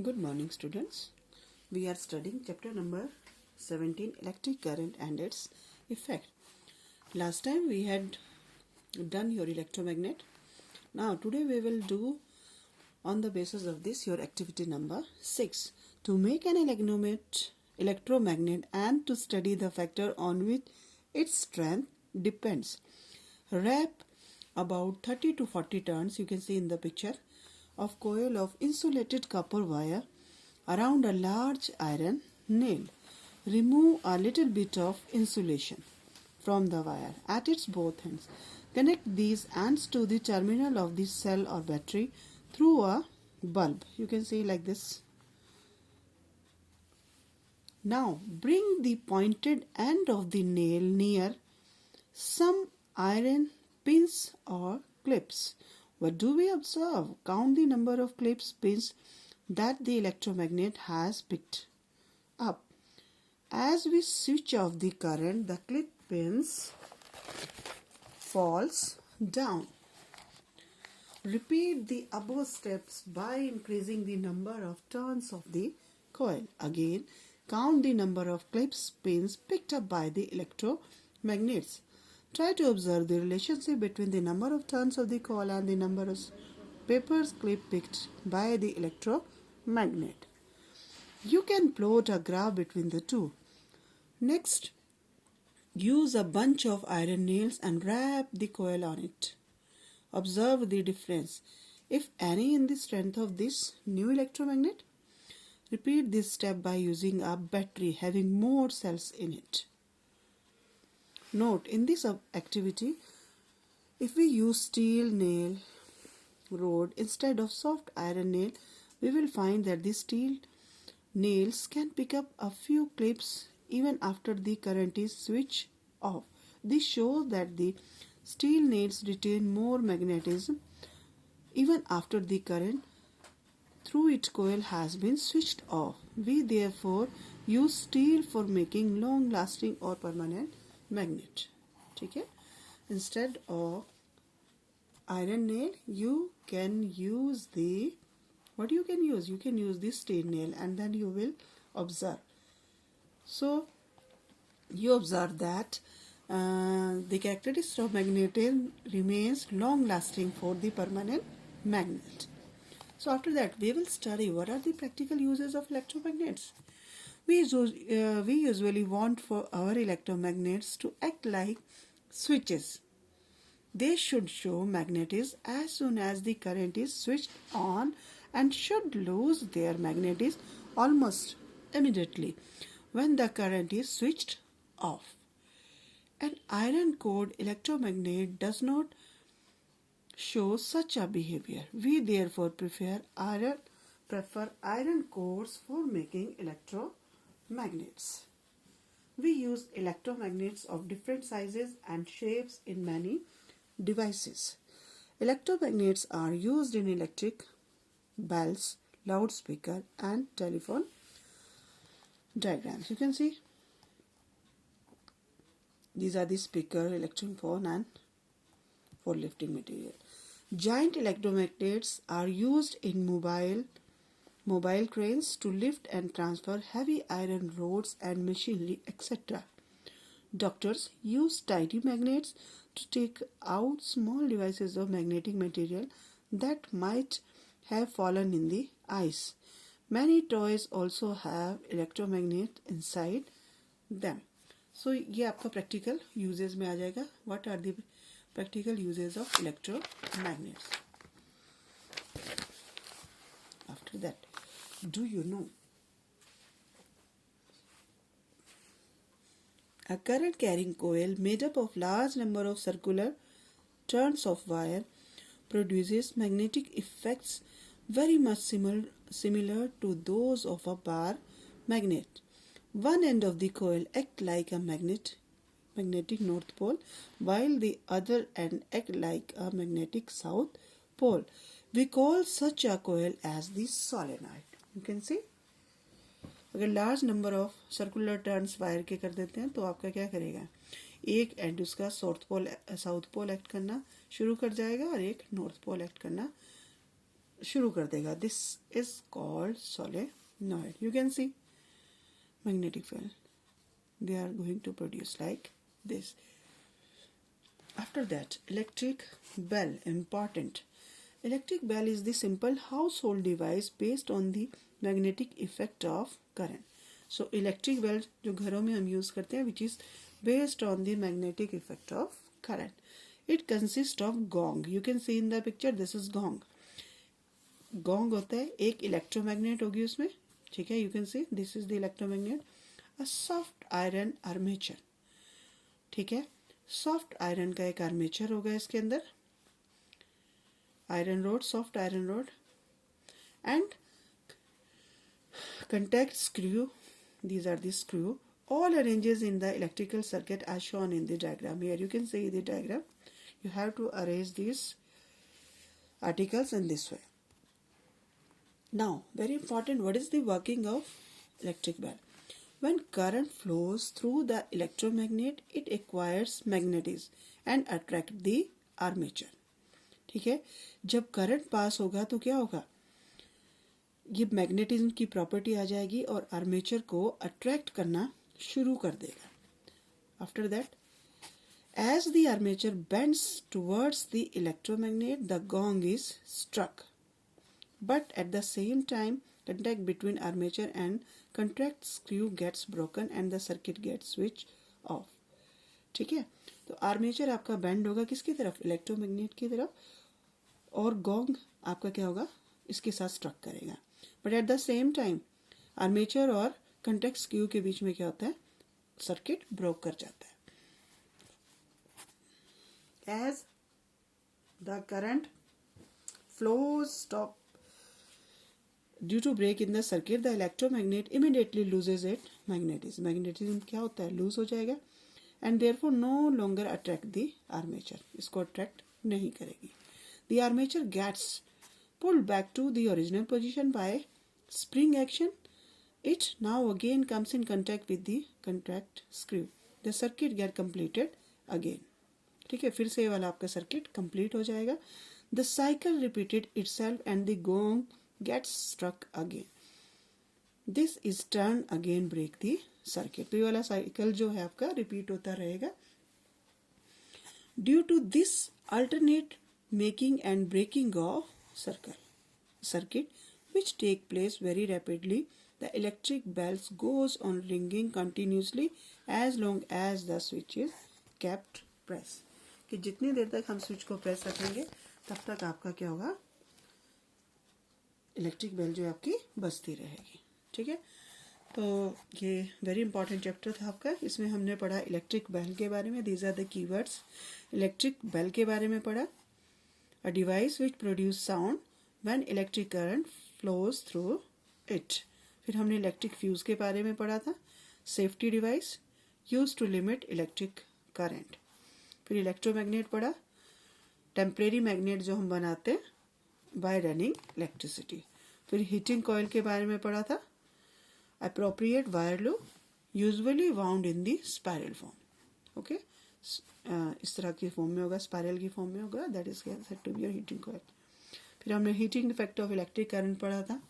Good morning, students. We are studying chapter number 17, electric current and its effect. Last time we had done your electromagnet. Now today we will do, on the basis of this, your activity number 6. To make an electromagnet and to study the factor on which its strength depends. Wrap about 30 to 40 turns, you can see in the picture, of coil of insulated copper wire around a large iron nail. Remove a little bit of insulation from the wire at its both ends. Connect these ends to the terminal of the cell or battery through a bulb. You can see like this. Now bring the pointed end of the nail near some iron pins or clips. What do we observe? Count the number of clips, pins that the electromagnet has picked up. As we switch off the current, the clip pins falls down. Repeat the above steps by increasing the number of turns of the coil. Again, count the number of clips, pins picked up by the electromagnets. Try to observe the relationship between the number of turns of the coil and the number of papers clip picked by the electromagnet. You can plot a graph between the two. Next, use a bunch of iron nails and wrap the coil on it. Observe the difference, if any, in the strength of this new electromagnet. Repeat this step by using a battery having more cells in it. Note, in this activity, if we use steel nail rod instead of soft iron nail, we will find that the steel nails can pick up a few clips even after the current is switched off. This shows that the steel nails retain more magnetism even after the current through its coil has been switched off. We therefore use steel for making long-lasting or permanent magnet. ठीक है? Instead of iron nail, you can use the, what you can use? You can use the steel nail, and then you will observe. So you observe that the characteristic of magnetism remains long-lasting for the permanent magnet. So after that, we will study what are the practical uses of electromagnets. We usually want for our electromagnets to act like switches. They should show magnetism as soon as the current is switched on and should lose their magnetism almost immediately when the current is switched off. An iron-cored electromagnet does not show such a behavior. We therefore prefer iron cores for making electromagnets. We use electromagnets of different sizes and shapes in many devices. Electromagnets are used in electric bells, loudspeaker, and telephone diagrams. You can see these are the speaker, electric phone, and for lifting material. Giant electromagnets are used in mobile cranes to lift and transfer heavy iron rods and machinery, etc. Doctors use tiny magnets to take out small devices of magnetic material that might have fallen in the ice. Many toys also have electromagnet inside them. So ये आपका practical uses में आ जाएगा. What are the practical uses of electromagnets? After that, do you know a current carrying coil made up of large number of circular turns of wire produces magnetic effects very much similar to those of a bar magnet. One end of the coil acts like a magnetic north pole, while the other end acts like a magnetic south pole. We call such a coil as the solenoid. You can see, अगर large number of circular turns wire के कर देते हैं तो आपका क्या करेगा, एक एंड उसका साउथ पोल एक्ट करना शुरू कर जाएगा और एक नॉर्थ पोल एक्ट करना शुरू कर देगा. This is called solenoid. You can see magnetic field. They are going to produce like this. After that, electric bell. Important. Electric bell is the simple household device based on the magnetic effect of current. So electric bell जो घरों में हम use करते हैं, which is based on the magnetic effect of current. It consists of gong. You can see in the picture, this is gong. Gong होता है, एक electromagnet होगी उसमें, ठीक है. You can see this is the electromagnet. A soft iron armature, ठीक है. Soft iron का एक आर्मेचर होगा इसके अंदर, iron rod, soft iron rod, and contact screw. These are the screw. All arranges in the electrical circuit as shown in the diagram. Here you can see the diagram. You have to arrange these articles in this way. Now, very important, what is the working of electric bell? When current flows through the electromagnet, it acquires magnetism and attract the armature. ठीक है. जब current pass होगा तो क्या होगा, ये magnetism की property आ जाएगी और आर्मेचर को अट्रैक्ट करना शुरू कर देगा. After that, as the armature bends towards the electromagnet, the gong is struck. But at the same time, contact between armature and contact screw gets broken and the circuit gets switched off. ठीक है. तो armature आपका bend होगा किसकी तरफ, electromagnet की तरफ, और गोंग आपका क्या होगा, इसके साथ स्ट्रक करेगा. But at the same time armature और कंटेक्ट स्क्रू के बीच में क्या होता है, सर्किट ब्रोक कर जाता है. As the current flows stop due to break in the circuit, the electromagnet immediately loses its magnetism. Magnetism क्या होता है, लूज हो जाएगा, and therefore no longer attract the armature. इसको attract नहीं करेगी. The armature gets pulled back to the original position by spring action. It now again comes in contact with the contact screw. The circuit get completed again. ठीक है, फिर से ये वाला आपका सर्किट कंप्लीट हो जाएगा. The cycle repeated itself and the gong gets struck again. This is turn again break the circuit. तो ये वाला साइकिल जो है आपका रिपीट होता रहेगा. Due to this alternate making and breaking of circuit which take place very rapidly, the electric bells goes on ringing continuously as long as the switch is kept pressed. कि जितनी देर तक हम switch को press रखेंगे तब तक आपका क्या होगा, इलेक्ट्रिक बेल जो आपकी बजती रहेगी. ठीक है. तो ये वेरी इंपॉर्टेंट चैप्टर था आपका. इसमें हमने पढ़ा इलेक्ट्रिक बेल के बारे में. These are the keywords. Electric bell के बारे में पढ़ा, a device which produce sound when electric current flows through it. फिर हमने इलेक्ट्रिक फ्यूज के बारे में पढ़ा था, safety device use to limit electric current. फिर इलेक्ट्रोमैग्नेट पढ़ा, टेम्परेरी मैग्नेट जो हम बनाते हैं बाय रनिंग इलेक्ट्रिसिटी. फिर हीटिंग कॉइल के बारे में पढ़ा था, appropriate wire loop usually wound in the spiral form. Okay, इस तरह की फॉर्म में होगा, स्पाइरल की फॉर्म में होगा, that is said to be your heating coil. फिर हमने heating effect of electric current पढ़ा था,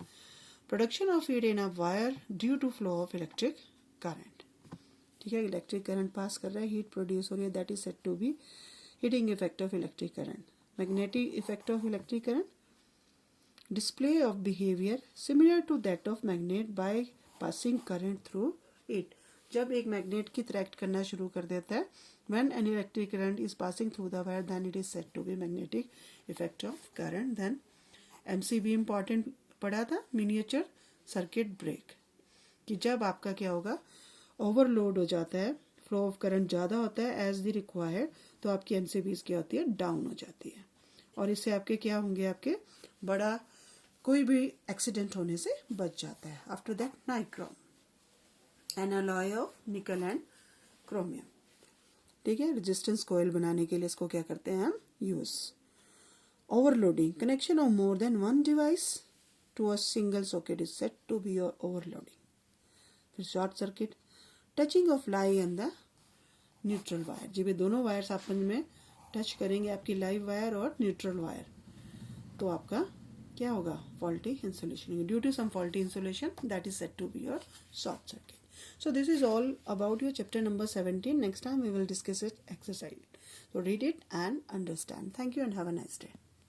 production of heat in a wire due to flow of electric current. ठीक है, इलेक्ट्रिक करंट पास कर रहा है, हीट प्रोड्यूस हो रही है, that is said to be heating effect of electric current. Magnetic effect of electric current, display of behavior similar to that of magnet by passing current through it. जब एक magnet की attract करना शुरू कर देता है, when an electric current is passing through the wire, then it is said to be magnetic effect of current. Then MCB important पढ़ा था, miniature circuit break, कि जब आपका क्या होगा, ओवरलोड हो जाता है, फ्लो ऑफ करंट ज़्यादा होता है एज द रिक्वायर्ड, तो आपकी MCBs क्या होती है, डाउन हो जाती है, और इससे आपके क्या होंगे, आपके बड़ा कोई भी एक्सीडेंट होने से बच जाता है. After that, nichrome, N alloy of निकल एंड क्रोमियम. ठीक है, रेजिस्टेंस कॉइल बनाने के लिए इसको क्या करते हैं हम, use. Overloading, connection of more than one device to a single socket is said to be your overloading. फिर short circuit, touching of live and the neutral wire. जब ये दोनों वायर्स आपस में टच करेंगे, आपकी लाइव वायर और neutral wire, तो आपका क्या होगा? Faulty insulation. Due to some faulty insulation, that is said to be your short circuit. So this is all about your chapter number 17. Next time we will discuss it exercise. So read it and understand. Thank you and have a nice day.